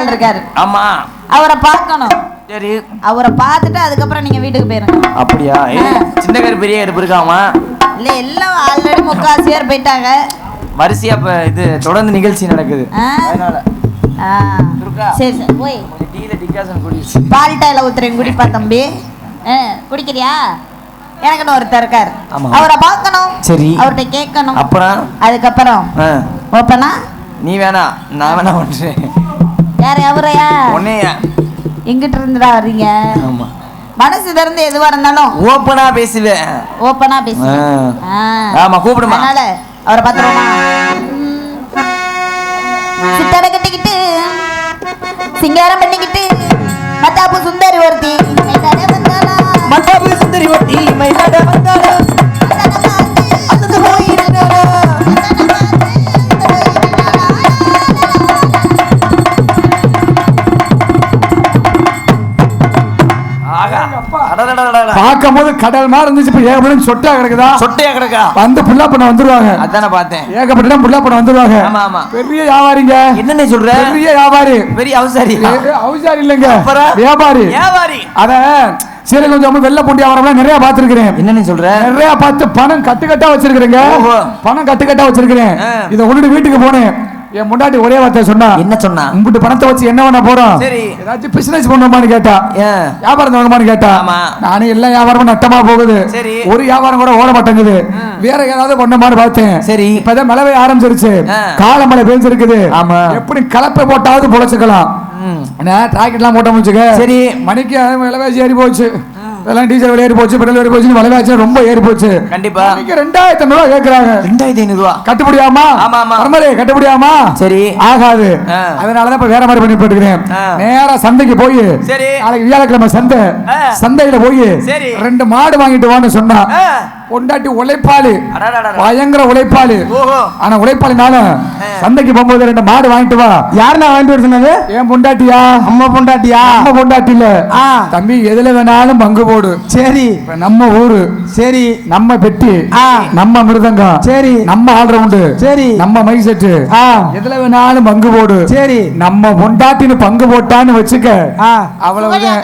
ஆள் இருக்காரு. ஆமா, அவரை பார்க்கணும். சரி, அவரை பார்த்துட்டு அதுக்கப்புறம் நீங்க வீட்டுக்கு போயிருங்க. அப்படியா? சின்ன கரு பெரிய கருப்பு இருக்காமா? இல்ல, எல்லாம் ஆல்ரெடி முக்காசி பேர் போயிட்டாங்க. வரிசையா இப்ப இது தொடர்ந்து நிகழ்ச்சி நடக்குது. அதனால சரி சரி போய் டீல டிகாஷன் குடி. பால் டாயில ஊத்துறேன், குடிப்பா தம்பி. குடிக்கிறியா? எனக்குன்னு ஒருத்தர் இருக்காரு, அவரை பார்க்கணும். சரி, அவர்கிட்ட கேட்கணும். அப்புறம் அதுக்கப்புறம் ஓப்பனா நீ வேணா நான் வேணா பண்றேன். யாரு? அவரையா? உன்னையா? எங்கிட்ட இருந்துடா வர்றீங்க? ஆமா, மனசு திறந்து எதுவா இருந்தாலும் ஓப்பனா பேசுவேன். ஓப்பனா பேசுவேன். ஆமா, கூப்பிடுமா. அதனால அவரை பார்த்துருவோமா? சித்தடை கட்டிக்கிட்டு சிங்காரம் பண்ணிக்கிட்டு மத்தாப்பு சுந்தரி ஒருத்தி மத்தாப்பு சுந்தரி ஒருத்தி மயிலாட வந்தாளா அந்த போயிருந்தாளா. பார்க்கும் போது கடல் மாதிரி இருந்துச்சு. இப்ப ஏகப்பட்ட சொட்டா கிடக்குதா? சொட்டையா கிடக்கா? வந்து புல்லா பண்ண வந்துருவாங்க. அதானே பார்த்தேன். ஏகப்பட்ட புல்லா பண்ண வந்துருவாங்க. ஆமா ஆமா, பெரிய வியாபாரிங்க. என்னன்னு சொல்ற? பெரிய வியாபாரி. பெரிய அவசாரி? அவசாரி இல்லைங்க, வியாபாரி. வியாபாரி அத சரி, கொஞ்சம் வெள்ள பூண்டி வியாபாரம் நிறைய பாத்துருக்கிறேன். என்னன்னு சொல்ற? நிறைய பார்த்து பணம் கட்டுக்கட்டா வச்சிருக்கிறேங்க. பணம் கட்டுக்கட்டா வச்சிருக்கிறேன். இதை கொண்டு வீட்டுக்கு போனேன். என் முன்னாடி ஒரே வார்த்தை சொன்னா. என்ன சொன்னா? உங்ககிட்ட பணத்தை வச்சு என்ன பண்ண போறோம்? சரி, ஏதாச்சும் பிசினஸ் பண்ணுமான்னு கேட்டா, வியாபாரம் தொடங்குமான்னு கேட்டா, நானே எல்லா வியாபாரமும் நட்டமா போகுது. சரி, ஒரு வியாபாரம் கூட ஓட மாட்டேங்குது. வேற ஏதாவது பண்ணமான்னு பார்த்தேன். சரி, இப்பதான் மழை பெய்ய ஆரம்பிச்சிருச்சு. கால மழை பெய்ஞ்சிருக்குது. ஆமா, எப்படி கலப்பை போட்டாவது பொழைச்சுக்கலாம். டிராக்கெட் எல்லாம் போட்ட முடிச்சுக்க. சரி, மணிக்கு விலைவாசி ஏறி போச்சு. இதெல்லாம் டீசல் விலை ஏறி போச்சு, பெட்ரோல் ஏறி போச்சு, விலைவாசி ரொம்ப ஏறி போச்சு. கண்டிப்பா 2500 கேக்குறாங்க. 2500 கட்டுப்படியாமா? ஆமா ஆமா, பரமலே கட்டுப்படியாமா? சரி, ஆகாது. அதனாலதான் இப்ப வேற மாதிரி பண்ணி போட்டுக்கிறேன். நேரா சந்தைக்கு போய், சரி, நாளைக்கு வியாழக்கிழமை சந்தை, சந்தையில போய் 2 மாடு வாங்கிட்டு வான்னு சொன்னா. பொண்டாட்டி உழைப்பாளு, பயங்கர உழைப்பாளு. ஆனா உழைப்பாளினால சந்தைக்கு போகும்போது 2 மாடு வாங்கிட்டு வா. யாருன்னா வாங்கிட்டு வர சொன்னது? என் பொண்டாட்டியா? அம்மா பொண்டாட்டியா? அம்மா பொண்டாட்டி இல்ல தம்பி, எதுல வேணாலும் பங்கு போடு. சரி, நம்ம ஊரு. சரி, நம்ம பெட்டி, நம்ம மிருதங்கம். சரி, நம்ம ஆல்ரவுண்டு. சரி, நம்ம மைக் செட்டு. எதுல வேணாலும் பங்கு போடு. சரி, நம்ம பொண்டாட்டின்னு பங்கு போட்டான்னு வச்சுக்க, அவ்வளவுதான்.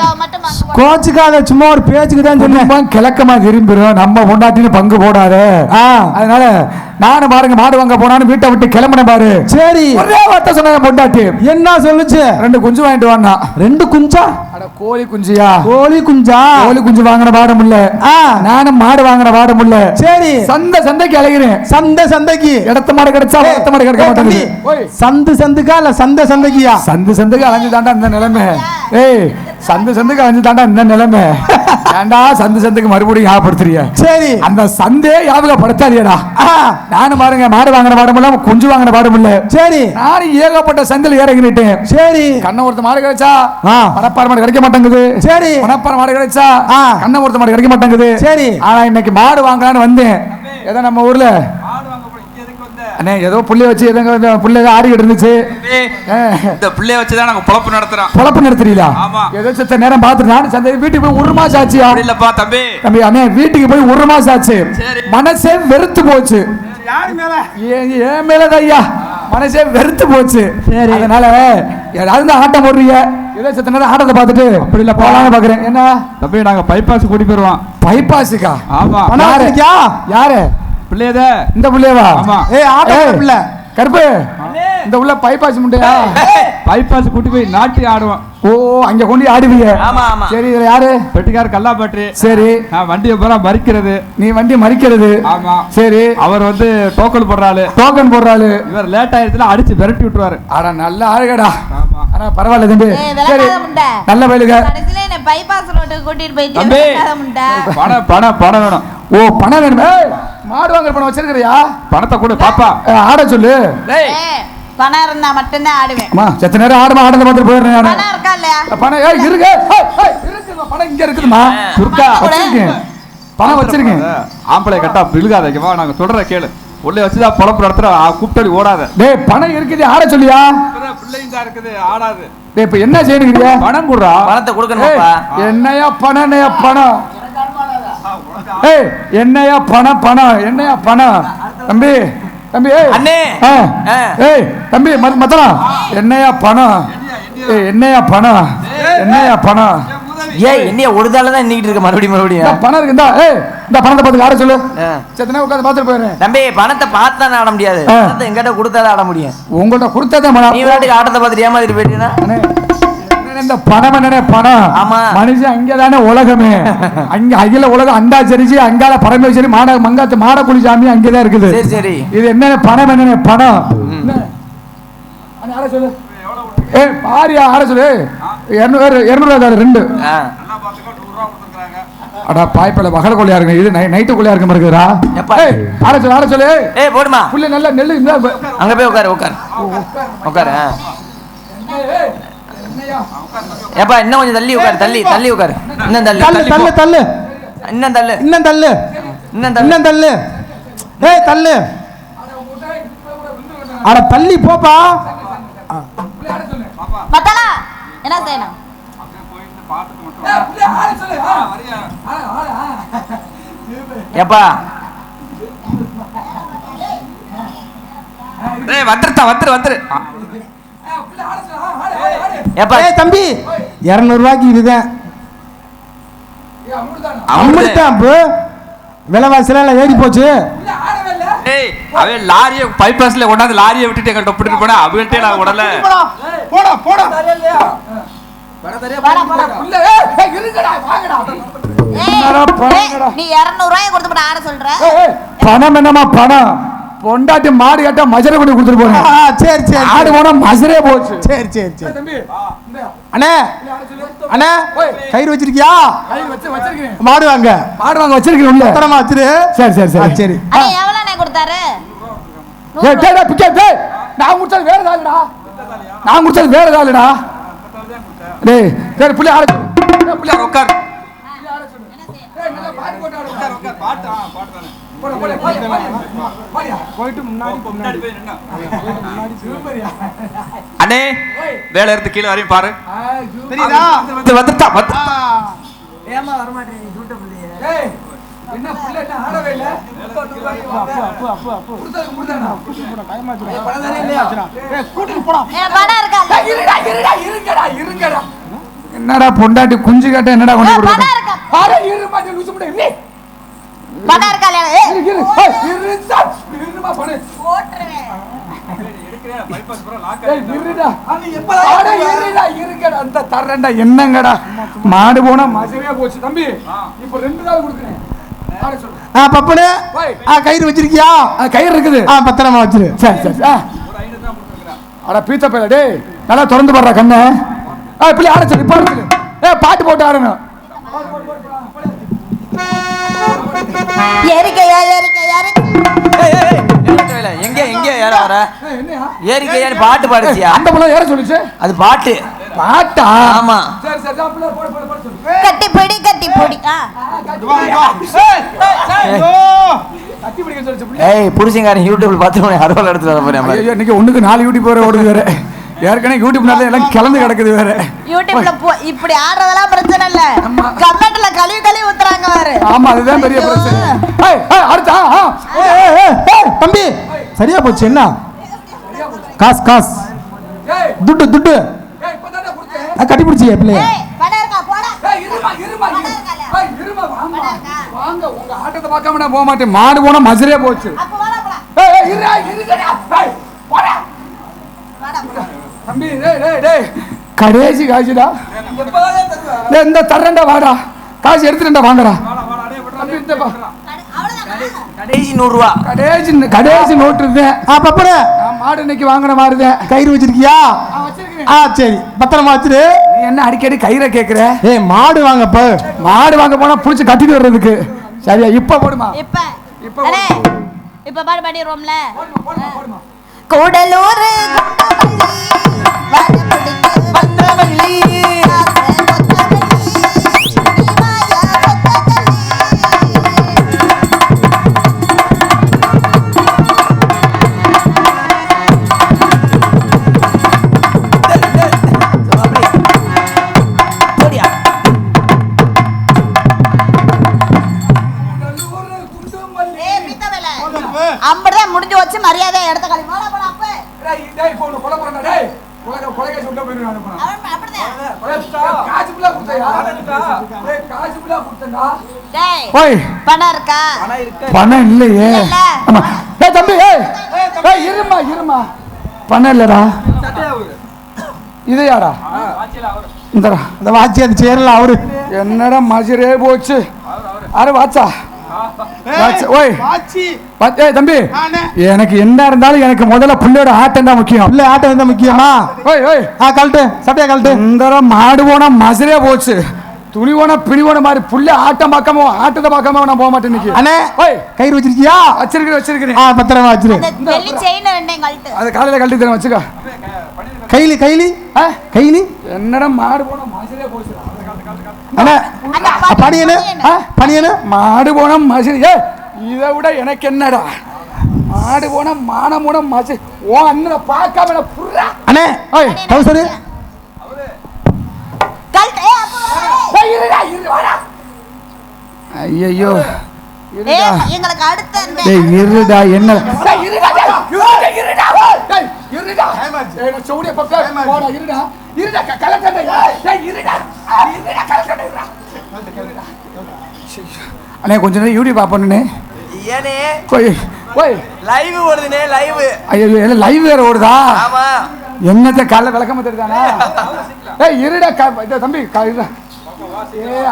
கோச்சுக்காத, சும்மா ஒரு பேச்சுக்கு தான் சொன்னேன். கிழக்கமா திரும்பிடும். நம்ம பொண்டாட்டி பங்கு போடாத. அதனால நானும் பாருங்க மாடு வாங்க போனான்னு வீட்டை விட்டு கிளம்பின பாரு. சரி, ஒரே வார்த்தை சொன்ன பொண்டாட்டி. என்ன சொல்லுச்சு? 2 குஞ்சு வாங்கிட்டு வாங்க. 2 குஞ்சா? அட கோழி குஞ்சியா? கோழி குஞ்சா? கோழி குஞ்சு வாங்கின பாடம் இல்ல, நானும் மாடு வாங்கின பாடம் இல்ல. சரி, சந்தைக்கு அலைகிறேன். சந்தைக்கு இடத்த மாடு கிடைச்சா இடத்த மாடு கிடைக்க மாட்டேங்குது. சந்துக்கா இல்ல சந்தைக்கியா? சந்துக்கு அலைஞ்சு தாண்டா இந்த நிலைமை. ஏய், சந்துக்கு அலைஞ்சு தாண்டா இந்த நிலைமை. ஏண்டா சந்துக்கு மறுபடியும் ஞாபகப்படுத்துறிய? சரி, அந்த சந்தே ஞாபகப்படுத்தாதியடா. நானும் பாருங்க மாடு வாங்கின பாடம் இல்ல, குஞ்சு வாங்கின பாடம் இல்ல. சரி, நானும் ஏகப்பட்ட சந்தையில் இறங்கிட்டேன். சரி, கண்ண ஒருத்த மாடு கிடைச்சா பணப்பாறை மாடு கிடைக்க மாட்டேங்குது. சரி, பணப்பாறை மாடு கிடைச்சா கண்ண ஒருத்த மாடு கிடைக்க மாட்டேங்குது. சரி, ஆனா இன்னைக்கு மாடு வாங்கலான்னு வந்தேன். ஏதோ நம்ம ஊர்ல அண்ணே ஏதோ புள்ளைய வச்சு ஏதோ புள்ளை ஆடிக்கிட்டு இருந்துச்சு. இந்த புள்ளைய வச்சுதான் நாங்க பொழப்பு நடத்துறோம். பொழப்பு நடத்துறீங்களா? ஏதோ செத்த நேரம் பார்த்துட்டு நான் சந்தை வீட்டுக்கு போய் 1 மாசம் ஆச்சு. இல்லப்பா தம்பி, அண்ணே வீட்டுக்கு போய் 1 மாசம் ஆச்சு. மனசே வெறுத்து போச்சு. ஏன் மேலதான் ஐயா, மனசே வெறுத்து போச்சு. அதனால ஏதாவது ஆட்டம் போடுறீங்க, ஏதோ செத்த நேரம் ஆட்டத்தை பார்த்துட்டு அப்படி இல்ல போலான்னு பாக்குறேன். என்ன தம்பி, நாங்க பைபாஸ் கூட்டி போயிருவோம். பைபாஸுக்கா? ஆமா. யாரு பிள்ளையதா? இந்த பிள்ளையவா? ஆமா. ஏய் ஆட்டோ பிள்ளை கருப்பு, இந்த உள்ள பைபாஸ் முண்டையா? பைபாஸ் கூட்டி போய் நாட்டி ஆடுவோம். ஓ, அங்க கொண்டு ஆடுவீங்க? ஆமா ஆமா. சரி, இதுல யாரு? பெட்டிக்கார கல்லாப்பட்டு. சரி, நான் வண்டியை பூரா மறிக்கிறது. நீ வண்டி மறிக்கிறது? ஆமா. சரி, அவர் வந்து டோக்கன் போடுறாரு. இவர் லேட் ஆயிடுச்சுல அடிச்சு விரட்டி விட்டுருவாரு. ஆனா நல்ல ஆளுகடா. ஆனா பரவாயில்ல தம்பி. சரி, நல்ல வயலுக. பைபாஸ் ரோட்டுக்கு கூட்டிட்டு போயிட்டு பணம் வேணும். ஓ, பணம் வேணுமே. மாடு வாங்குற பணம் வச்சிருக்கிறியா? பணத்தை கூட பாப்பா ஆட சொல்லு. பணம் இருந்தா மட்டும்தான் ஆடுவேன். அம்மா செத்த நேரம் ஆடுமா ஆடுறத பார்த்து போயிடுறேன் நான். பணம் இருக்கா இல்லையா? பணம் இருக்கு. இருக்குமா? பணம் இங்க இருக்குமா? சுர்க்கா வச்சிருக்கேன். பணம் வச்சிருக்கேன். ஆம்பளை கட்டா விழுகாதேக்கவா, நாங்க சொல்ற கேளு. உள்ளே வச்சுதான் பொழப்பு நடத்துற, கூப்பிட்டு ஓடாத. டேய், பணம் இருக்குது, ஆட சொல்லியா? பிள்ளைங்க தான் இருக்குது, ஆடாது. டேய், இப்ப என்ன செய்யணுங்கிறியா? பணம் குடுறா. பணத்தை கொடுக்கணும்ப்பா. என்னையா பணம்? ஏய், என்னையா பணம்? தம்பி அண்ணே, ஏய் தம்பி மத்தலாம், என்னையா பணம்? என்னையா பணம் என்னையா பணம் ஏய் என்னைய ஒருதாலதான் இன்னிக்கிட்டு இருக்க மறுபடியும் பணம் இருக்கு இந்த பணத்தை பார்த்து ஆட சொல்லு சத்தனா உட்கார்ந்து பார்த்துட்டு போயிடுறேன் தம்பி பணத்தை பார்த்தானே ஆட முடியாது பணத்தை எங்கிட்ட கொடுத்தாதான் ஆட முடியும் உங்கள்ட்ட கொடுத்தாதான் பணம் நீ வாட்டுக்கு ஆட்டத்தை பார்த்துட்டு ஏமாத்திட்டு போயிட்டீங்கன்னா இந்த பணம் என்னனே பணம் ஆமா மனுஷன் அங்கதானே உலகமே அங்க அகில உலகம் அண்டாச்சரிச்சு அங்கால பரமேஸ்வரி மங்காத்து மாடக்குழி சாமி அங்கதான் இருக்குது சரி சரி இது என்னென்ன பணம் என்னென்ன பணம் சொல்லு பாரியா ஆட சொல்லு 200 ரெண்டு அடா பாய்ப்பல பகல கொள்ளையா இருக்கு இது நைட்டு கொள்ளையா இருக்க இருக்குறா ஆட சொல்லு ஏய் போடுமா புள்ள நல்ல நெல்லு அங்க போய் உட்காரு ஏப்பா இன்னும் கொஞ்சம் தள்ளி உட்காரு தள்ளி உட்காரு இன்னும் தள்ளு ஏய் தள்ளு அட தள்ளி போப்பா மத்தலா என்ன செய்யணும் ஏப்பா டேய் வந்துரு ஏப்பா ஏய் தம்பி 200 ரூபாய்க்கு இதுதான் அமிர்தான் விலைவாசிலாம் ஏறி போச்சு ஏய் அவன் லாரியை பைபாஸ்ல கொண்டாந்து லாரியை விட்டுட்டு எங்க டொப்பிட்டு போனா அவங்கள்ட்ட நான் உடல போடா நீ 200 ரூபாய் கொடுத்து ஆட சொல்ற பணம் என்னமா பணம் பொண்டாட்டி மாடு கேட்டா மஜரை கொண்டு கொடுத்துட்டு போறேன் சரி ஆடு போனா மஜரே போச்சு சரி அண்ணே கயிறு வச்சிருக்கியா மாடு வாங்க வச்சிருக்கேன் உள்ள பத்திரமா வச்சிரு சரி அண்ணே எவ்வளவு கொடுத்தாரு நான் முடிச்சது வேற ஏதாவதுடா டேய் சரி புள்ளி ஆடு புள்ளி உட்கார் அண்ணே வேலை இருந்து கீழே வரையும் பாரு என்னடா பொண்டாட்டி குஞ்சு கேட்ட என்னடா கொண்டு பணம் இருக்கால என்னங்கடா மாடு போனா மஜவே போச்சு தம்பி இப்ப 2 நாள் கொடுக்குறேன் பப்பனு கயிறு வச்சிருக்கியா கயிறு இருக்குது பத்திரமா வச்சிரு சரி அட பீத்த பேல டேய் நல்லா திறந்து பாடுறா கண்ணை பிள்ளை ஆட சொல்லு பாட்டு போட்டு ஆடணும் பாட்டு பாடுச்சியா அந்த புள்ள ஏற சொல்லுச்சு அது பாட்டா ஆமா கட்டி பிடி புருஷங்காரன் யூடியூப்ல பார்த்து அறுவல் எடுத்துட்டு வர போறேன் இன்னைக்கு ஒண்ணுக்கு 4 யூடியூப் வேற ஓடுது வேற ஏற்கனவே யூடியூப்னால எல்லாம் கிளந்து கிடக்குது வேற யூடியூப்ல இப்படி ஆடுறதெல்லாம் பிரச்சனை இல்ல கமெண்ட்ல கழுவி ஊத்துறாங்க வேற ஆமா அதுதான் பெரிய பிரச்சனை அடுத்தா தம்பி சரியா போச்சு என்ன காஸ் துட்டு கட்டி பிடிச்சியா பிள்ளை உங்க ஆட்டத்தை பார்க்காம நான் போக மாட்டேன் மாடு போனா மஜரே போச்சு தம்பி கடைசி காசுடா இந்த தர்றேன்டா வாடா காசு எடுத்துட்டா வாங்கடா கடைசி 100 ரூபா கடைசி நோட்டு இருந்தேன் மாடு இன்னைக்கு வாங்கின மாடுத கயிறு வச்சிருக்கியா சரி பத்திரமா வச்சிரு நீ என்ன அடிக்கடி கயிறை கேக்குற மாடு வாங்க போனா புடிச்சு கட்டிட்டு வர்றதுக்கு சரியா இப்ப போடுமா இப்ப பாடு பாடிரோம்ல கூடலூர் அம்பதான் முடிஞ்சு வச்சு மரியாதை இடத்த கழிவு கொலை பணம் இருக்கா? பணம் இல்லையே. ஆமா தம்பி இருமா பணம் இல்லடா. இது யாரா? இந்த வாட்சி அந்த சேர்ல அவரு என்னடா மஜரே போச்சு. அरे வாச்சா ஓய் தம்பி, எனக்கு என்ன இருந்தாலும் எனக்கு முதல்ல பிள்ளையோட ஆட்டம் தான் முக்கியம். பிள்ளை ஆட்டம் தான் முக்கியமா? ஓய் ஓய் கழட்டு சட்டையா கழட்டு. இந்த மாடு போனா மசரே போச்சு. துணி போனா பிடி போன மாதிரி புள்ள ஆட்டம் பார்க்காம ஆட்டத்தை பார்க்காம நான் போக மாட்டேன் இன்னைக்கு. அண்ணே ஓய் கயிறு வச்சிருக்கியா? வச்சிருக்கிறேன். பத்திரமா வச்சிரு. அது காலையில கழட்டி தரேன் வச்சுக்க. கைலி என்னடா மாடு போனா மசரே போச்சு. மாடு போன மசரி இதை விட எனக்கு என்னடா? மாடு போன மானம் போன மசரி ஓ அண்ணன் பார்க்காம அண்ணே ஐயோ எங்களுக்கு அடுத்த இருடா என்ன அண்ணே கொஞ்ச நேரம் யூடியூப் பாப்பண்ணே. ஏனே ஓய் லைவ் ஓடுதுனே லைவ். ஐயோ என்ன லைவ் வேற ஓடுதா? ஆமா. என்னத்த காலைல விளக்கமா தெரியுதானே? ஏய் இருடா தம்பி இருடா.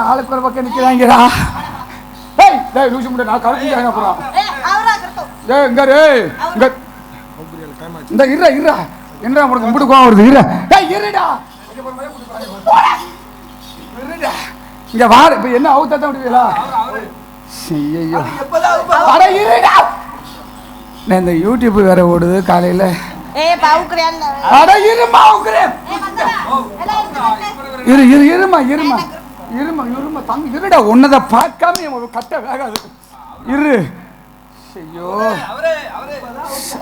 ஆளுக்கு ஒரு பக்கம் நிக்கிறாங்கடா. ஏய் டேய் லூசு முண்டை நான் கரெக்ட் ஆயினா போறா. ஏய் இங்க இந்த இருடா என்னடா உனக்கு கும்பிடு கோவம் வருது? டேய் இருடா. இங்க வாரு இப்ப என்ன அவுத்தா முடியலா? ஐயோ அட இருடா. நான் இந்த யூடியூப் வேற ஓடுது காலையில. ஏய் பாவுக்குறேன். அட இருமா உக்குறேன். இருமா தம்பி இருடா. உன்னத பார்க்காம கட்ட வேகாது. இரு. ஐயோ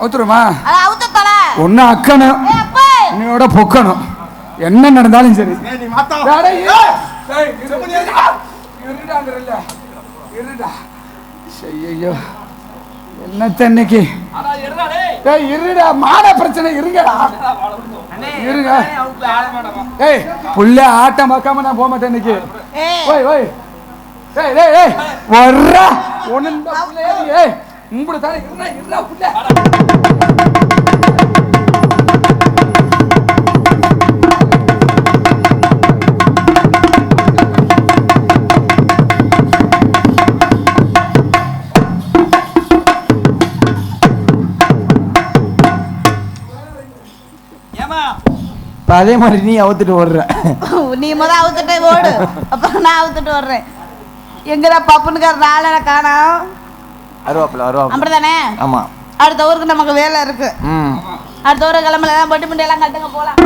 அவுத்துருமா? ஒன்னு அக்கணும் இன்னோட பொக்கணும். என்ன நடந்தாலும் சரி ஐயோ என்னத்த இன்னைக்கு இருடா. மான பிரச்சனை இருங்கடா. இருங்க. ஏய் புள்ள ஆட்டம் பார்க்காம நான் போக மாட்டேன் இன்னைக்கு. ஓய் ஓய் ஏய் ஏய் ஏய் வர்றா ஒண்ணு புள்ளையே உம்புட தானே இருடா புள்ள. அதே மாதிரி நீ அவுத்துட்டு ஓடுற. நீ முத அவுத்துட்டு ஓடு, அப்புறம் நான் அவுத்துட்டு ஓடுறேன். எங்கடா பப்புனுக்கார நாளை காணோம். அருவாப்புல அப்படிதானே? ஆமா. அடுத்த ஊருக்கு நமக்கு வேலை இருக்கு. அடுத்த ஊருக்கு கிளம்பல பட்டு முண்டை எல்லாம் கட்டுங்க போலாம்.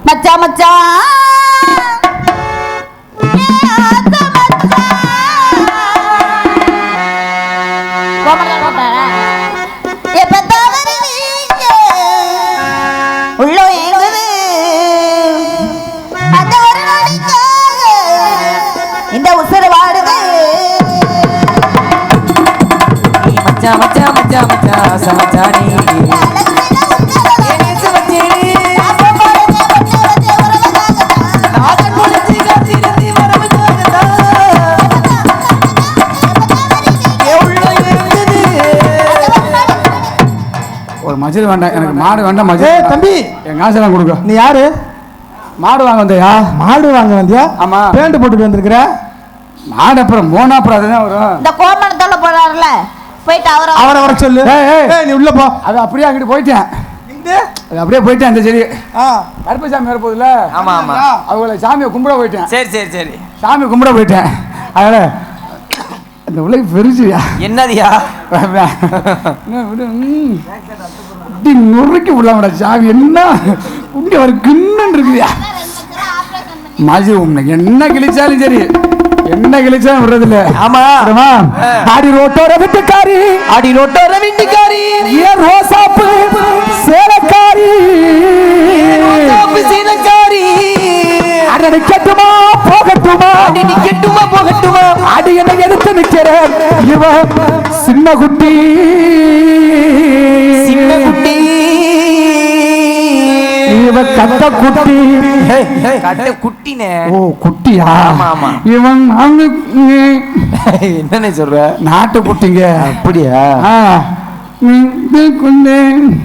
மச்சா மச்சா இந்த உசுறு வாடுது. மச்சா மச்சா மச்சா மச்சா சமச்சானி ஒரு மஜர் வேண்டாம் எனக்கு. மாடு வேண்டாம் மஜர். தம்பி என் காசெல்லாம் கொடுக்க. நீ யாரு? மாடு வாங்க வந்தியா? மாடு வாங்க வந்தியா? ஆமா. பேண்ட் போட்டு வந்திருக்கிற. மாடு அப்புறம் மோனா அப்புறம் அதுதான் வரும். இந்த கோமணத்தோட போறாருல போயிட்டு அவரை வர சொல்லு. நீ உள்ள போ. அது அப்படியே அங்கிட்டு போயிட்டேன். அது அப்படியே போயிட்டேன். அந்த சரி கருப்பசாமி வர போகுதுல்ல. ஆமா ஆமா. அவங்கள சாமியை கும்பிட போயிட்டேன். சரி சரி சரி. சாமி கும்பிட போயிட்டேன். அதனால அந்த உலக பெருசுயா என்னதியா இப்படி நுறுக்கி விடலாம்டா சாமி. என்ன உங்க ஒரு கிண்ணன் இருக்குதியா மாஜி என்ன கிழிச்சாலும் சரி என்ன கிழிச்சாலும் விடுறது இல்ல. ஆமா ஆடி ரோட்டோர வீட்டுக்காரி அடி ரோட்டோர வீட்டுக்காரி ஏன் ரோசாப்பு சேலக்காரி சீனக்காரி அடி நிக்கட்டுமா போகட்டுமா அடி நிக்கட்டுமா போகட்டுமா அடி என்னை எடுத்து நிக்கிற இவன் சின்ன குட்டி இவ கட்ட குட்டி கட்ட குட்டினே ஓ குட்டியா ஆமா ஆமா இவன் என்னன்னு சொல்ற நாட்டு குட்டிங்க அப்படியா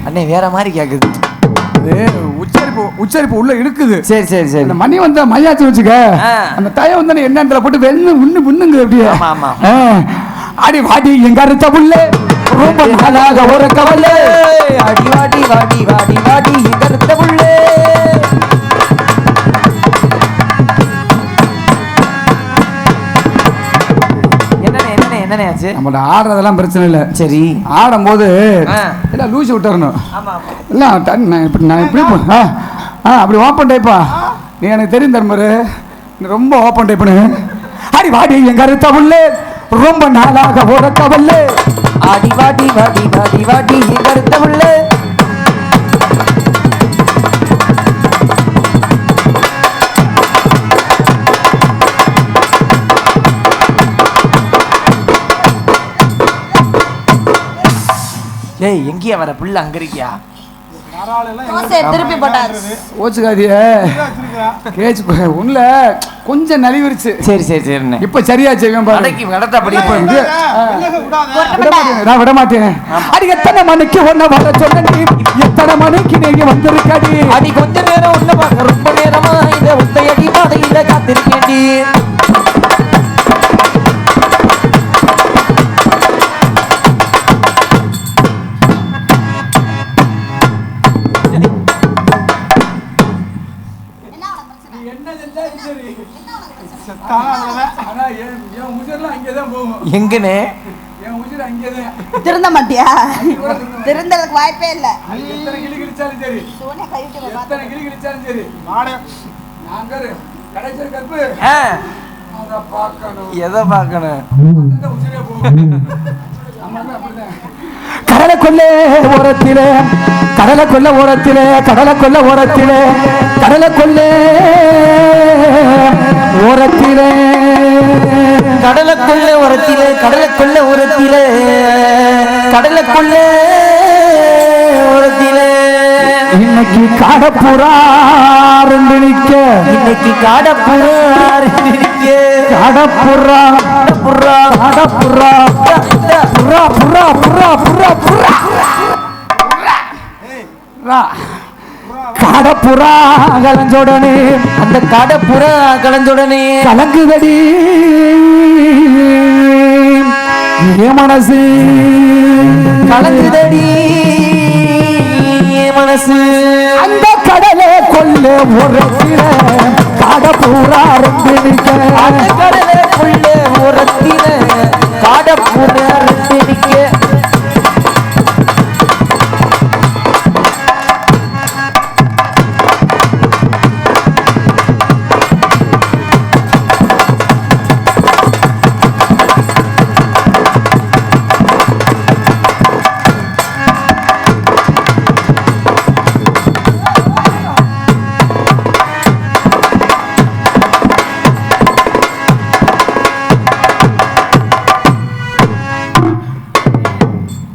அண்ணே வேற மாதிரி கேக்குது உச்சரிப்பு உள்ள இருக்குது சரி சரி சரி அந்த மணி வந்தா மையாச்சு வச்சுக்க அந்த தயம் வந்து எண்ணத்துல போட்டு விண்ணுங்க அப்படியே ஆமா ஆமா அடி வாடி எங்க அறுத்த புள்ள ரொம்ப நாளாக ஒரு கவலை அடி வாடி வாடி வாடி வாடி எங்க அறுத்த புள்ள என்னனே ஆச்சு நம்ம ஆடுறதெல்லாம் பிரச்சனை இல்ல சரி ஆடும்போது எல்லாம் லூசி விட்டுறணும் எல்லாம் நான் இப்படி அப்படி ஓப்பன் டைப்பா நீ எனக்கு தெரியும் தர்மரு நீ ரொம்ப ஓப்பன் டைப்னு அடி வாடி எங்க அறுத்த புள்ள ரொம்ப நாளாக ஒரு கவலை அடி வாடி வாடி வாடி வாடி எங்க அறுத்த புள்ள ஏய் எங்கேயா வர புள்ள அங்க இருக்கியா திருப்பி போட்டாரு ஓச்சுக்காதிய கேச்சு உள்ள கொஞ்சம் நலிவிருச்சு சரி சரி சரிண்ணே இப்ப சரியா செய்வேன் பாரு அடக்கி கடத்த அப்படி நான் விட மாட்டேன் அடி எத்தனை மணிக்கு ஒன்ன வர சொன்ன நீ எத்தனை மணிக்கு நீங்க வந்திருக்காடி அடி கொஞ்ச நேரம் உன்ன பார்க்க ரொம்ப நேரமா இத ஒத்தையடி பாதையில காத்திருக்கேன்டி எங்கனே திருந்த மாட்டியா திருந்ததுக்கு வாய்ப்பே இல்ல எதை பார்க்கணும் கடலை கொள்ளே ஓரத்திலே கடலை கொள்ள ஓரத்திலே கடலை கொள்ள ஓரத்திலே கடலை கொள்ளே ஓரத்திலே கடலுக்குள்ள ஓரத்திலே கடலுக்குள்ள ஓரத்திலே கடலுக்குள்ளே ஓரத்திலே இன்னைக்கு காடப்புறா ரெண்டு நிக்க இன்னைக்கு காடப்புறா காடப்புறா புறா காடப்புறா புறா புறா புறா புறா புறா காடப்புறா கலஞ்சோடனே அந்த காடப்புறா கலஞ்சுடனே கலங்குதடி என் மனசு கலங்குதடி மனசு அந்த கடலை கொல்ல உரத்தில காடப்புறா ரெண்டு நிக்க அந்த கடலுக்குள்ள ஓரத்திலே காடப்புறா ரெண்டு நிக்க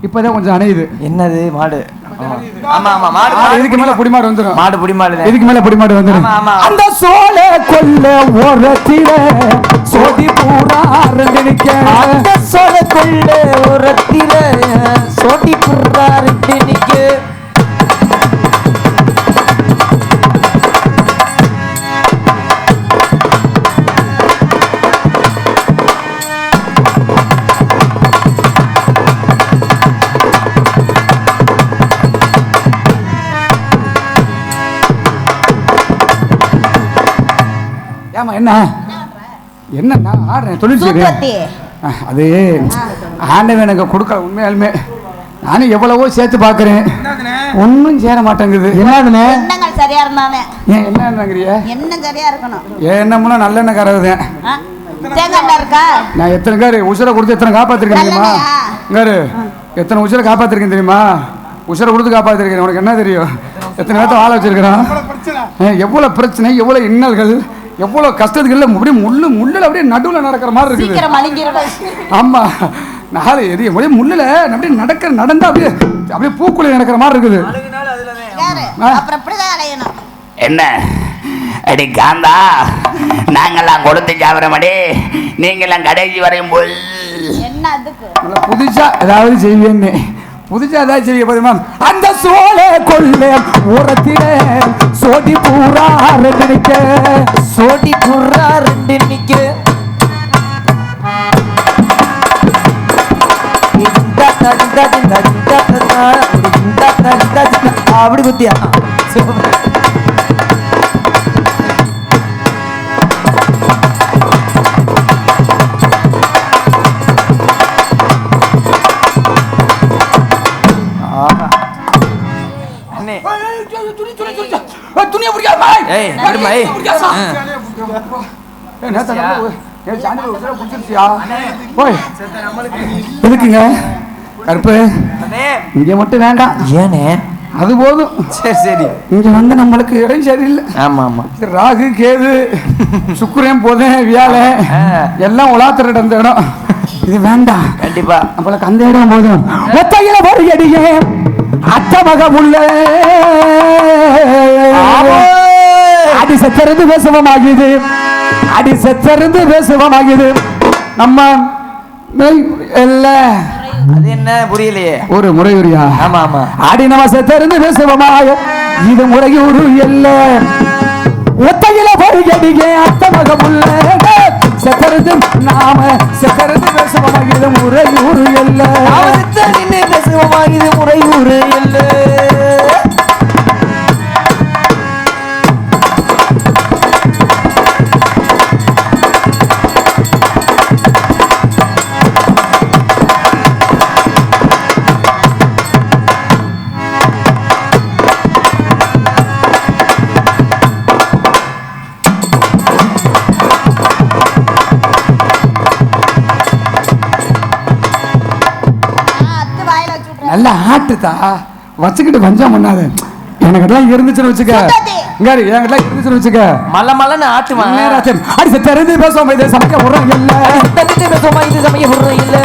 இப்பதான் கொஞ்சம் அணையுது என்னது மாடு ஆமா ஆமா மாடு இதுக்கு மேல புடிமாடு வந்துடும் மாடு புடிமாடு இதுக்கு மேல புடிமாடு வந்துடும் ஆமா, ஆமா. அந்த சோழ கொல்ல ஓரத்தில சோதி பூரா ரெண்டு நிக்க அந்த சோழக்குள்ள ஓரத்திலே சோட்டி புறா ரெண்டு நிக்க ஏமா என்ன என்ன ஆடுறேன் தொழில் சூப்பத்தி அது ஆண்டவன் எனக்கு கொடுக்க உண்மையாலுமே நானும் எவ்வளவோ சேர்த்து பாக்குறேன் ஒன்னும் சேர மாட்டேங்குது என்னதுண்ணே எண்ணங்கள் சரியா இருந்தானே ஏன் என்னங்கிறிய எண்ணம் சரியா இருக்கணும் ஏன் என்னமுன்னா நல்லெண்ணெய் கறவுதேன் தேங்காய் இருக்கா நான் எத்தனை காரு உசுரை கொடுத்து எத்தனை காப்பாத்திருக்கேன் தெரியுமா காரு எத்தனை உசுரை காப்பாத்திருக்கேன் தெரியுமா உசுரை கொடுத்து காப்பாத்திருக்கேன் உனக்கு என்ன தெரியும் எத்தனை பேர்த்த வாழ வச்சிருக்கிறான் எவ்வளவு பிரச்சனை எவ்வளவு இன்னல்கள் எவ்வளவு கஷ்டத்துக்கு இல்லை அப்படியே முள்ளுல அப்படியே நடுவுல நடக்கிற மாதிரி இருக்குது. சீக்கிரம் மலிங்கிரும். ஆமா நாலு எரிய அப்படியே முள்ளுல அப்படியே நடந்தா அப்படியே பூக்குழி நடக்கிற மாதிரி இருக்குது. அப்புறம் அப்படிதான் அலையணும். என்ன அடி காந்தா, நாங்கெல்லாம் கொடுத்து சாப்பிட்றோமடி, நீங்கெல்லாம் கடைசி வரையும் போய் என்ன அதுக்கு புதுசா ஏதாவது செய்வேன்னு புதுசா ஏதாவது செய்ய போதுமா? அந்த சோழ கொள்ள உரத்தில சோடி பூரா ரெண்டு நிக்க, சோடி பூரா ரெண்டு நிக்க, அப்படி குத்தியா துணியை எதுக்குங்க கருப்பு இங்க மட்டும் வேண்டாம். ஏனே? அது போதும். சரி சரி. இங்க வந்து நம்மளுக்கு இடம் சரியில்லை. ஆமா ஆமா. ராகு கேது சுக்கிரன் போதேன் வியாழ எல்லாம் உலாத்துற இந்த இடம் இது வேண்டாம். கண்டிப்பா நம்மளுக்கு அந்த இடம் போதும். ஒத்தையில வருகடியே அத்த மக உள்ள அடி செத்தருந்து பேசுவமாகிது, அடி செத்தருந்து பேசுவமாகிது. நம்ம அது என்ன புரியலையே? ஒரு முறையுரியா? ஆமா ஆமா. அடி நம்ம செத்தருந்து பேசுவமாக இது முறையூரு இல்ல. ஒத்தையில வருகடியே அத்த மக உள்ள செத்தருந்து நாம செத்தருந்து பேசுவமாகிது முறையூரு இல்ல. பேசுவமாகிது முறையூரு இல்ல. நல்ல ஆட்டுதா வச்சுக்கிட்டு வஞ்சம் பண்ணாத. எனக்கிட்டலாம் இருந்துச்சுன்னு வச்சுக்க, என்கிட்ட இருந்துச்சுன்னு வச்சுக்க மல்ல மல்லன்னு ஆட்டுவான். அடி செத்தருந்து பேசுவோம் இது சமைக்க விடுறோம் இல்ல, பேசுவோமா இது சமைக்க விடுறோம் இல்ல.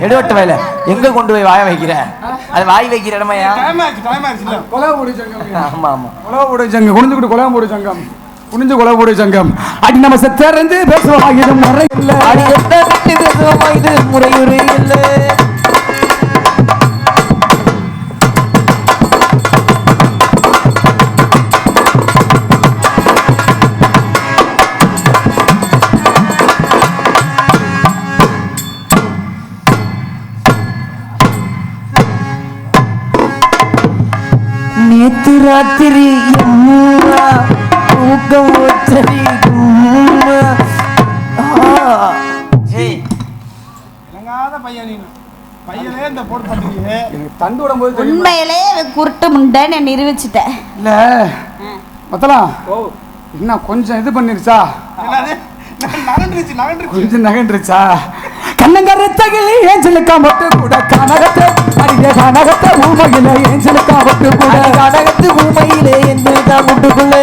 எடுவட்ட வேல எங்க கொண்டு போய் வாய வைக்கிற? அது வாய் வைக்கிற இடமையா? ஆமா ஆமா. கொலவுடைய சங்கம் குனிஞ்சுக்கிட்டு கொலவுடைய சங்கம் குனிஞ்சு கொலவுடைய சங்கம். அடி நம்ம செத்தருந்து பேசுவோமா இது முறை இல்ல, அடி செத்தருந்து பேசுவோமா இது முறையுரு இல்ல. நேத்து ராத்திரி ஊக்கம் வச்சரி உண்மையிலே குருட்டு முண்டன்னு நிரூபிச்சுட்டேன். இல்ல மத்தலாம் என்ன கொஞ்சம் இது பண்ணிருச்சா, கொஞ்சம் நகண்டுருச்சா? கண்ணங்கரத்தகிலே ஏஞ்சலுக்கா மொட்டு கூட கனகத்தை அடிய கனகத்தை ஊமையில ஏஞ்சலுக்கா மொட்டு கூட கனகத்து ஊமையிலே ஏஞ்சலுக்கா முட்டுக்குள்ள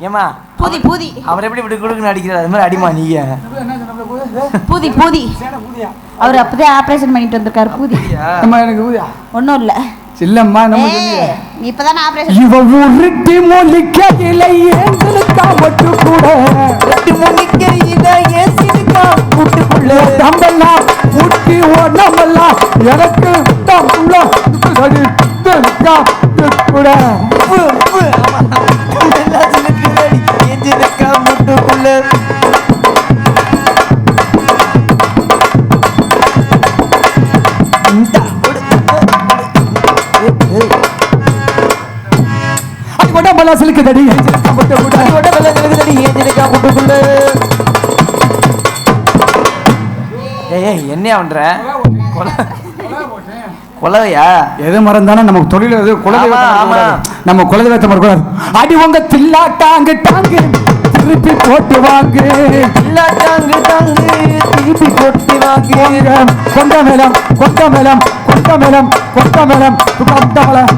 ஏமா பூதி பூதி அவர் எப்படி இப்படி குடுக்குன்னு அடிக்கிறார், அது மாதிரி அடிமா நீங்க. பூதி பூதி அவர் அப்பதான் ஆபரேஷன் பண்ணிட்டு வந்திருக்காரு. பூதி எனக்கு ஊதியா ஒன்னும் இல்ல இல்லம்மா, நம்ம நீ இப்பதான் ஆபரேஷன். இவ உருட்டி மொழிக்கையில ஏஞ்சலுக்கா மொட்டு கூட ரெட்டு மொழிக்கையில ஏசிலுக்கா முட்டுக்குள்ள தம்பெல்லாம் ஊட்டி ஓடமெல்லாம் எனக்கு தம்புள்ள சரி கூட முட்டுக்குள்ள உடம்பெல்லாம் சிலுக்குதடி ஏய் என்ன பண்ற குலவையா எது மறந்தானே நமக்கு தொழில் எது குலதெய்வத்தை நம்ம குலதெய்வத்தை மறக்கூடாது அடி உங்க தில்லாட்டாங்கு டாங்கு திருப்பி போட்டு வாங்கு தில்லாட்டாங்கு டாங்கு திருப்பி போட்டு வாங்கு கொண்ட மேலம் கொண்ட மேலம் கொண்ட மேலம் கொண்ட மேலம் கொண்ட மேலம்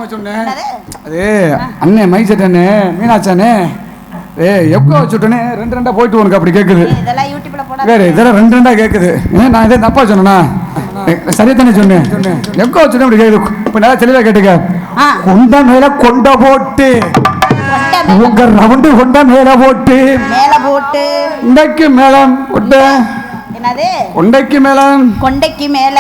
சொன்னேன் அது அண்ணே மைசெட் அண்ணே மீனாட்சி எப்போ வச்சுட்டேனே ரெண்டா போயிட்டு உனக்கு அப்படி கேட்குது வேற இதெல்லாம் ரெண்டா கேட்குது நான் இதே தப்பா சொன்னா சரியா தானே சொன்னேன் எப்போ வச்சுட்டேன் அப்படி கேட்குது இப்போ நல்லா தெளிவா கேட்டுக்க கொண்ட மேல கொண்ட போட்டு உங்க ரவுண்டு கொண்ட மேல போட்டு இன்றைக்கு மேல கொண்ட கொண்டைக்கு மேல கொண்டைக்கு மேல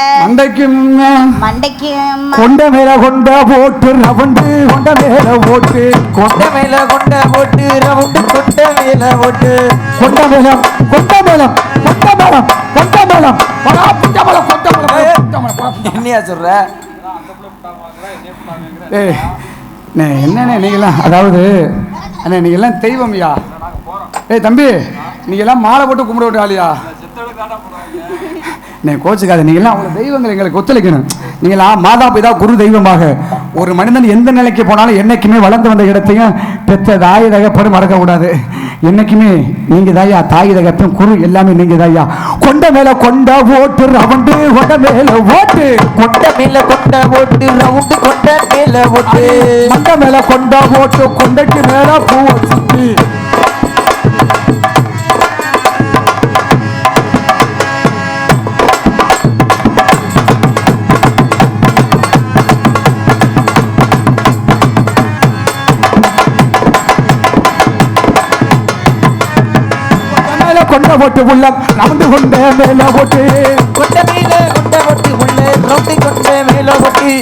மண்டைக்கு கொண்ட மேல கொண்ட போட்டு ரவுண்டு கொண்ட மேல போட்டு கொண்ட மேல கொண்ட போட்டு ரவுண்டு கொண்ட மேல போட்டு கொண்ட மேலம் கொண்ட மேலம் கொண்ட மேலம் கொண்ட மேலம் கொண்ட மேலம் கொண்ட மேலம் என்னையா சொல்ற என்னண்ணே நீங்களாம் அதாவது அண்ணே நீங்கெல்லாம் தெய்வம்யா தம்பி நீங்கெல்லாம் மாலை போட்டு கும்பிட விட்டு ஆளியா கோச்சுக்காத நீங்களாம் அவங்க தெய்வங்கள் எங்களுக்கு ஒத்துழைக்கணும் நீங்களா மாதா பிதா குரு தெய்வமாக ஒரு மனிதன் எந்த நிலைக்கு போனாலும் என்னைக்குமே வளர்ந்து வந்த இடத்தையும் பெற்ற தாய் தகப்பனும் மறக்க கூடாது என்னைக்குமே நீங்க தாயா தாய் தகப்பன் குரு எல்லாமே நீங்க தாயா கொண்ட மேல கொண்ட ஓட்டு ரவுண்டு கொண்ட மேல ஓட்டு கொண்ட மேல கொண்ட ஓட்டு ரவுண்டு கொண்ட மேல ஓட்டு கொண்ட மேல கொண்ட ஓட்டு கொண்டைக்கு மேல பூ சுத்தி கொண்ட போட்டு உள்ள ரவுண்டு கொண்ட மேல போட்டு கொண்ட மேல கொண்ட போட்டு உள்ள ரவுண்டு கொண்ட மேல போட்டு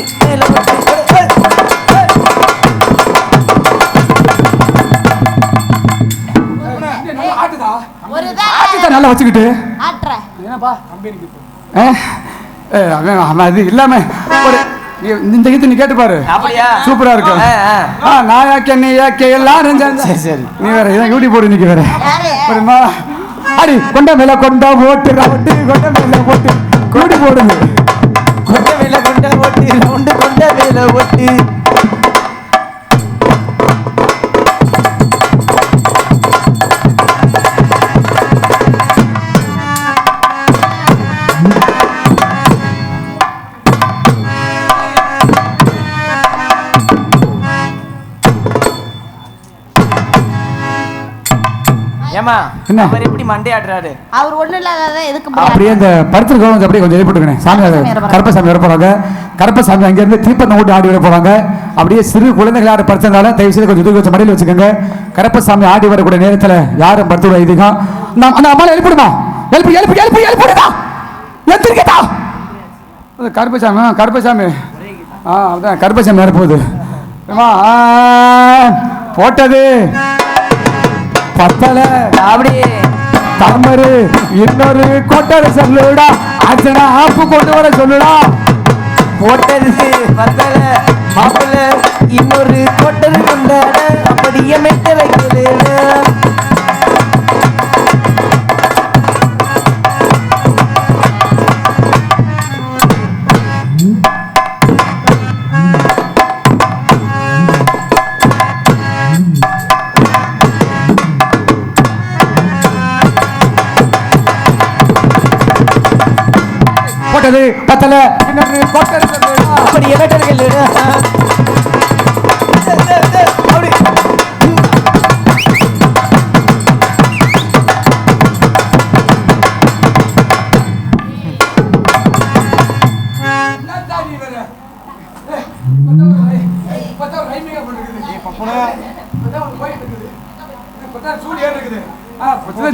நல்லா வச்சுக்கிட்டு அது இல்லாம இந்த கீத்து நீ கேட்டு பாரு சூப்பரா இருக்கும் நான் யாக்க நீ யாக்க எல்லாரும் சரி நீ வேற இதான் யூடியூப் போட்டு நிக்க வேற அடி கொண்ட மேல கொண்ட போட்டு ரவுண்டு கொண்ட மேல போட்டு கூடி போடுங்க கொண்ட மேல கொண்ட போட்டு ரவுண்டு கொண்ட மேல போட்டு ஏமா என்ன அவர் எப்படி மண்டே ஆடுறாரு அவர் ஒண்ணு இல்லாத எதுக்கு அப்படியே அந்த பருத்திர கவனம் அப்படியே கொஞ்சம் எழுப்பிட்டுக்கணும் சாமி கருப்பசாமி வர போறாங்க கருப்பசாமி அங்க இருந்து தீப்பந்தம் ஓட்டி ஆடி வர போறாங்க அப்படியே சிறு குழந்தைகள் யாரும் படுத்திருந்தாலும் தயவு செய்து கொஞ்சம் தூக்கி வச்சு மடியில் வச்சுக்கோங்க கருப்பசாமி ஆடி வரக்கூடிய நேரத்தில் யாரும் படுத்துட இதுதான் அந்த அம்மாவை எழுப்பிடுமா எழுப்பி எழுப்பி எழுப்பி எழுப்பிடுதா எந்திரிக்கதா கருப்பசாமி கருப்பசாமி அதான் கருப்பசாமி வரப்போகுது போட்டது பத்தல அப்படி தமரு இன்னொரு கொட்டரை சொல்லுடா அச்சனா ஆப்பு கொண்டு வர சொல்லுடா போட்டது பத்தல மாப்பிள்ள இன்னொரு கொட்டரு கொண்டாட அப்படியே மெட்ட வைக்கிறது போட்டது பத்தல இன்னொரு கொட்டரை சொல்லுடா அப்படியே மெட்ட வைக்கிறது அப்படி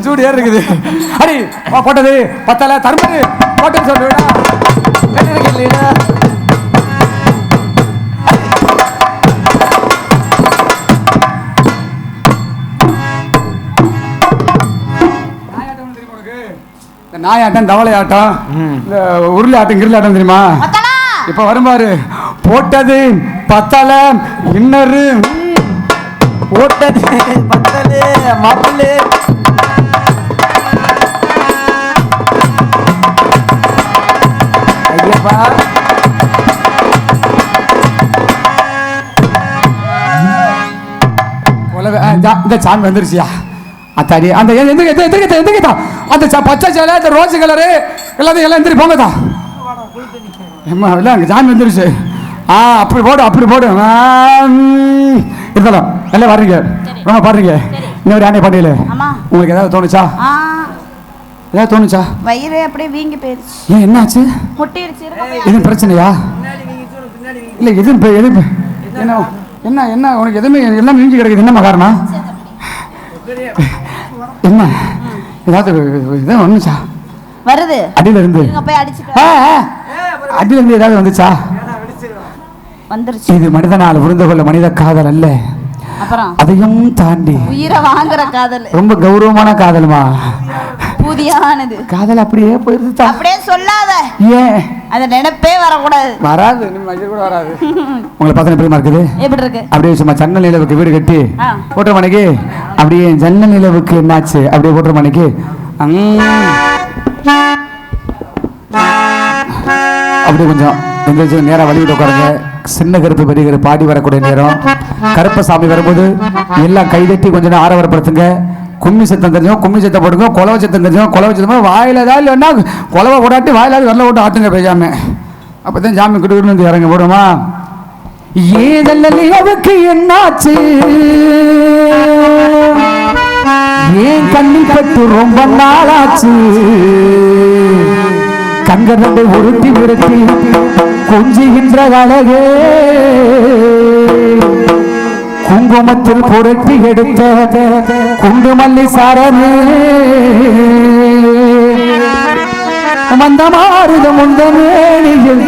சூடு ஏற இருக்குது அடி போட்டது பத்தல தர்மரு போட்டு சொல்லுடா நாயாட்டம் தவளை ஆட்டம் இந்த உருளை ஆட்டம் கிருளை ஆட்டம் தெரியுமா இப்ப வரும்பாரு போட்டது பத்தல இன்னொரு ஓட்டது பத்தலு மாப்பிள்ளு ஐயப்பா இந்த சாமி வந்துருச்சியா அத்தாடி அந்த எந்திரிக்கா அந்த பச்சை சேலை அந்த ரோஸ் கலரு எல்லாத்தையும் எல்லாம் எந்திரி போங்கதா இல்லை அங்கே சாமி வந்துருச்சு அப்படி போடு இருந்தாலும் எல்லாம் வர்றீங்க ரொம்ப பாடுறீங்க இன்னொரு ஆணை பாண்டியில உங்களுக்கு ஏதாவது தோணுச்சா வயிறு அப்படியே வீங்கி போயிருச்சு ஏன் என்னாச்சு முட்டிடுச்சு எதுவும் பிரச்சனையா இல்லை எதுவும் என்ன என்ன என்ன உனக்கு எதுவுமே எல்லாம் வீங்கி கிடக்குது என்னம்மா காரணம் என்ன ஏதாவது எதுவும் ஒண்ணுச்சா வருது அடியில இருந்து அடியில இருந்து ஏதாவது வந்துச்சா வந்துருச்சு இது மனிதனால் புரிந்து கொள்ள மனித காதல் அல்ல அப்புறம் அதையும் தாண்டி உயிரை வாங்குற காதல் ரொம்ப கௌரவமான காதல்மா புதியானது காதல் அப்படியே போயிருது அப்படியே சொல்லாத ஏன் அந்த நினைப்பே வரக்கூடாது வராது கூட வராது உங்களை பார்த்தா எப்படிமா இருக்குது எப்படி இருக்கு அப்படியே சும்மா ஜன்னல் நிலவுக்கு வீடு கட்டி போட்ட மணிக்கு அப்படியே ஜன்னல் நிலவுக்கு என்னாச்சு அப்படியே போட்ட மணிக்கு அப்படியே கொஞ்சம் எந்த நேரம் வழிவிட்டு உட்காருங்க சின்ன கருப்பு பெரிய கருப்பு பாடி வரக்கூடிய நேரம் கருப்பசாமி வரும்போது எல்லாம் கைதட்டி கொஞ்சம் நேரம் ஆரவரப்படுத்துங்க கும்மி சத்தம் தெரிஞ்சோம் கும்மி சத்தம் போடுங்க குலவை சத்தம் தெரிஞ்சோம் குலவை சத்தம் வாயில ஏதாவது இல்லைன்னா குலவை போடாட்டி வாயிலாவது வரல போட்டு ஆட்டுங்க பேசாம அப்பதான் சாமி கிட்ட இறங்க போடுமா ஏதல்லுக்கு என்னாச்சு ஏன் கண்ணில் பட்டு ரொம்ப நாளாச்சு கண்கரண்டை உருட்டி உருட்டி கொஞ்சுகின்ற அழகே குங்குமத்தில் புரட்டி எடுத்த குண்டுமல்லி சாரமே மந்த மாறுத முந்த மேனியில்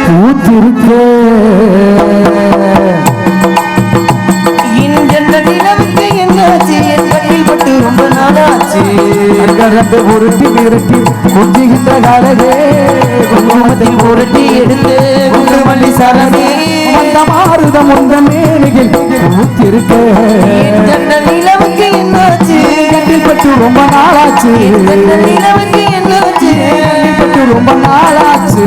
பூத்திருக்க ரொம்ப நாளாச்சு உருட்டி விரட்டி கொஞ்சுகின்ற அழகே குங்குமத்தில் புரட்டி எடுத்து குண்டுமல்லி சாரமே மந்த மாறுத முந்த மேனியில் பூத்திருக்க நிலவுக்கு என்னாச்சு பட்டு ரொம்ப நாளாச்சு நிலவுக்கு என்னாச்சு பட்டு ரொம்ப நாளாச்சு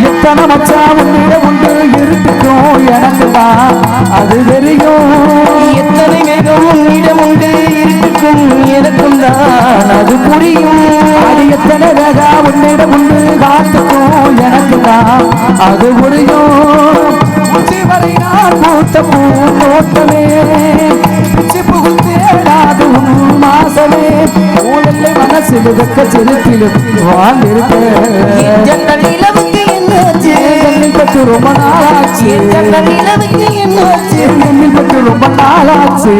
எத்தனை மச்சா உன்னிடம் உண்டு இருக்குக்கும் எனக்கு தான் அது தெரியும் எத்தனை மேகம் உன்னிடம் உண்டு இருக்குக்கும் எனக்கும் தான் அது புரியும் அது எத்தனை ரகா உன்னிடம் உண்டு காத்துக்கும் எனக்கு தான் அது புரியும் உச்சி வரை நான் பூத்த பூந்தோட்டமே பிச்சு புகுத்தேடாது உன் மாசமே ஊழலை மனசில் வெக்க சிறுத்திலும் வாழ்ந்திருக்க பட்டு ரொம்ப நாளாச்சு பட்டு ரொம்ப நாளாச்சு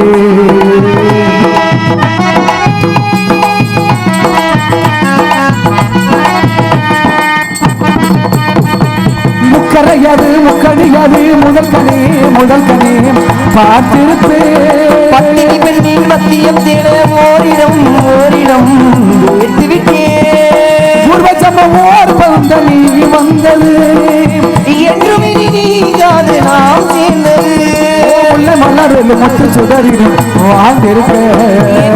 முக்கரையாது முக்கடியாது முதல் கனே பார்த்திருப்பேன் பட்டினி பெண்ணின் மத்தியம் தேட ஓரிடம் ஓர் பந்த நீ வந்தது என்றும் நீங்காது நாம் சேர்ந்தது உள்ள மலரில் முற்று சுடரிலும் வாழ்ந்திருப்பேன்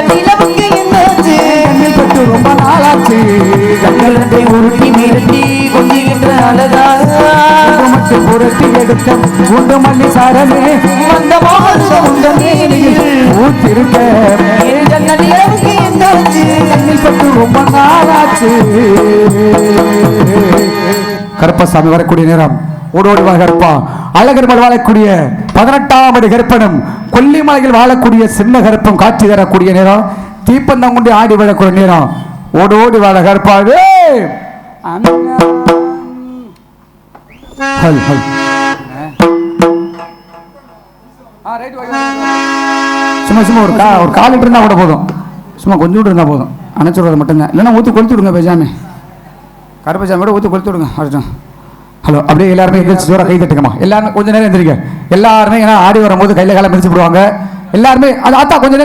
நிலவுக்கு என்னாச்சு கண்ணில் பட்டு ரொம்ப நாளாச்சு கண்களை உருட்டி மிரட்டி கொஞ்சுகின்ற அழகாக மட்டும் புரட்டி எடுத்த உண்டு மல்லி சாரமே அந்த ஊத்திருக்க நிலவுக்கு என்னாச்சு கண்ணில் பட்டு ரொம்ப நாளாச்சு கருப்பசாமி வரக்கூடிய நேரம் ஓடோடி வா கருப்பா அழகர்மல் வாழக்கூடிய 18ஆம் அடி கருப்பனும் கொல்லிமலையில் வாழக்கூடிய சின்ன கருப்பம் காட்சி தரக்கூடிய நேரம் தீப்பந்தம் கொண்டு ஆடி விழக்கூடிய நேரம் ஓடோடி வாழ கருப்பா சும்மா ஒரு கால் லிட்டர் இருந்தா கூட போதும் சும்மா கொஞ்சோண்டு இருந்தா போதும் அணைச்சுடுறது மட்டும்தான் இல்லைன்னா ஊற்றி கொளுத்து விடுங்க பேசாமி கருப்பசாமி கூட ஊற்றி கொளுத்து விடுங்க அர்த்தம் ஹலோ அப்படியே எல்லாருமே எந்திரிச்சு ஜோரா கை தட்டுங்கம்மா எல்லாருமே கொஞ்ச நேரம் எந்திரிங்க எல்லாருமே ஏன்னா ஆடி வரும்போது கையில் காலை மிதிச்சு விடுவாங்க எல்லாருமே அது ஆத்தா கொஞ்ச நேரம்